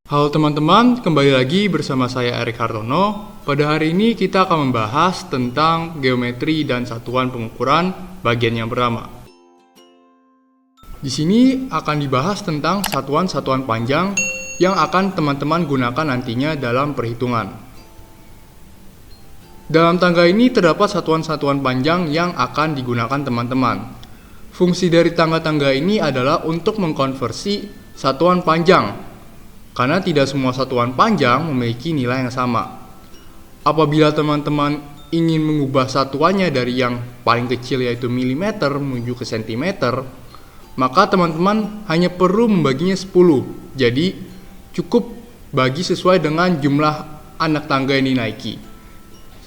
Halo teman-teman, kembali lagi bersama saya Erik Hartono. Pada hari ini kita akan membahas tentang geometri dan satuan pengukuran bagian yang pertama. Di sini akan dibahas tentang satuan-satuan panjang yang akan teman-teman gunakan nantinya dalam perhitungan. Dalam tangga ini terdapat satuan-satuan panjang yang akan digunakan teman-teman. Fungsi dari tangga-tangga ini adalah untuk mengkonversi satuan panjang, karena tidak semua satuan panjang memiliki nilai yang sama. Apabila teman-teman ingin mengubah satuannya dari yang paling kecil yaitu milimeter menuju ke sentimeter, maka teman-teman hanya perlu membaginya 10. Jadi cukup bagi sesuai dengan jumlah anak tangga yang dinaiki.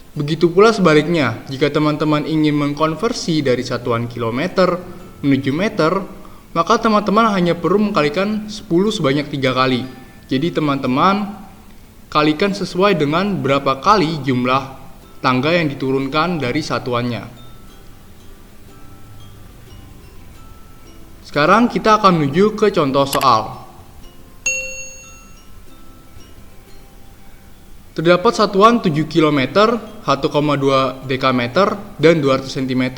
Begitu pula sebaliknya, jika teman-teman ingin mengkonversi dari satuan kilometer menuju meter, maka teman-teman hanya perlu mengkalikan 10 sebanyak 3 kali. Jadi teman-teman kalikan sesuai dengan berapa kali jumlah tangga yang diturunkan dari satuannya. Sekarang kita akan menuju ke contoh soal. Terdapat satuan 7 km, 1,2 dekameter, dan 200 cm.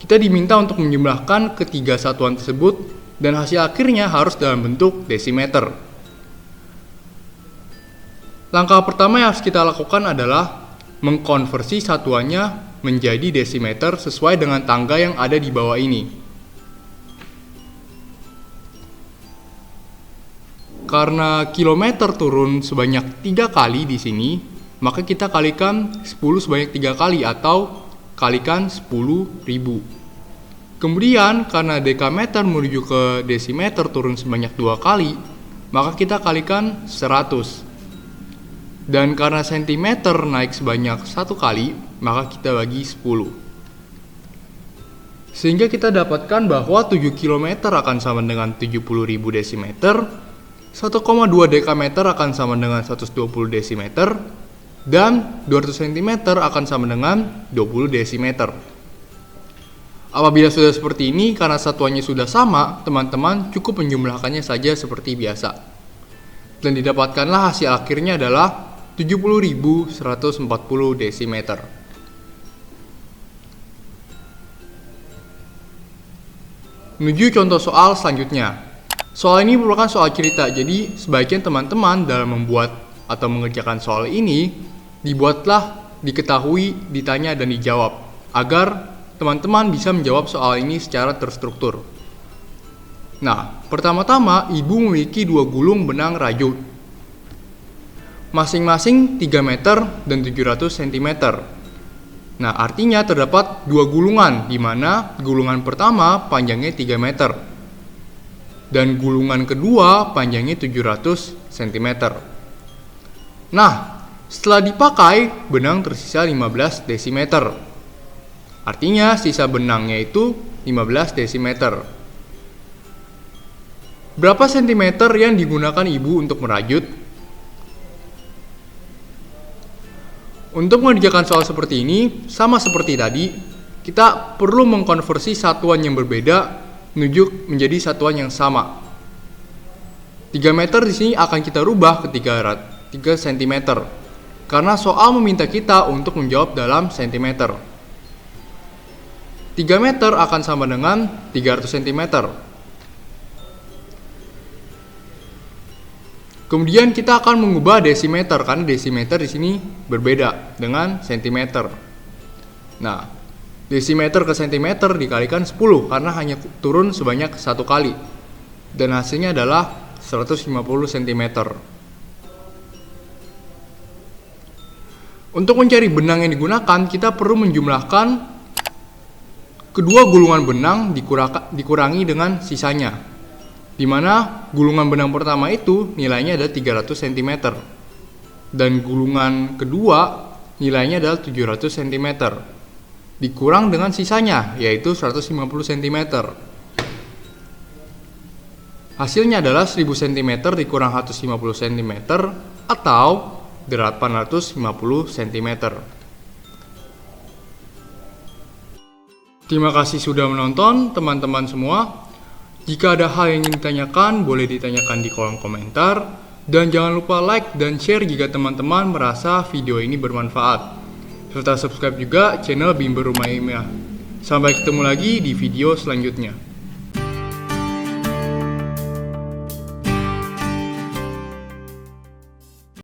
Kita diminta untuk menjumlahkan ketiga satuan tersebut dan hasil akhirnya harus dalam bentuk desimeter. Langkah pertama yang harus kita lakukan adalah mengkonversi satuannya menjadi desimeter sesuai dengan tangga yang ada di bawah ini. Karena kilometer turun sebanyak 3 kali di sini, maka kita kalikan 10 sebanyak 3 kali atau kalikan 10.000. Kemudian karena dekameter menuju ke desimeter turun sebanyak 2 kali, maka kita kalikan 100. Dan karena sentimeter naik sebanyak 1 kali, maka kita bagi 10. Sehingga kita dapatkan bahwa 7 km akan sama dengan 70.000 desimeter, 1,2 dekameter akan sama dengan 120 desimeter, dan 200 cm akan sama dengan 20 desimeter. Apabila sudah seperti ini, karena satuannya sudah sama, teman-teman cukup menjumlahkannya saja seperti biasa. Dan didapatkanlah hasil akhirnya adalah 70.140 desimeter. Menuju contoh soal selanjutnya. Soal ini merupakan soal cerita, jadi sebaiknya teman-teman dalam membuat atau mengerjakan soal ini, dibuatlah, diketahui, ditanya, dan dijawab, agar teman-teman bisa menjawab soal ini secara terstruktur. Nah, pertama-tama ibu memiliki 2 gulung benang rajut, masing-masing 3 meter dan 700 cm. Nah, artinya terdapat 2 gulungan, di mana gulungan pertama panjangnya 3 meter dan gulungan kedua panjangnya 700 cm. Nah, setelah dipakai, benang tersisa 15 desimeter. Artinya sisa benangnya itu 15 desimeter. Berapa sentimeter yang digunakan ibu untuk merajut? Untuk mengerjakan soal seperti ini, sama seperti tadi, kita perlu mengkonversi satuan yang berbeda menuju menjadi satuan yang sama. 3 meter di sini akan kita rubah ke 3 cm, karena soal meminta kita untuk menjawab dalam sentimeter. 3 meter akan sama dengan 300 cm. Kemudian kita akan mengubah desimeter, karena desimeter di sini berbeda dengan sentimeter. Nah, desimeter ke sentimeter dikalikan 10 karena hanya turun sebanyak 1 kali. Dan hasilnya adalah 150 cm. Untuk mencari benang yang digunakan, kita perlu menjumlahkan kedua gulungan benang dikurangi dengan sisanya, di mana gulungan benang pertama itu nilainya adalah 300 cm dan gulungan kedua nilainya adalah 700 cm dikurang dengan sisanya yaitu 150 cm. Hasilnya adalah 1000 cm dikurang 150 cm atau 850 cm. Terima kasih sudah menonton teman-teman semua. Jika ada hal yang ingin ditanyakan, boleh ditanyakan di kolom komentar. Dan jangan lupa like dan share jika teman-teman merasa video ini bermanfaat. Serta subscribe juga channel Bimber Rumah Ilmiah. Sampai ketemu lagi di video selanjutnya.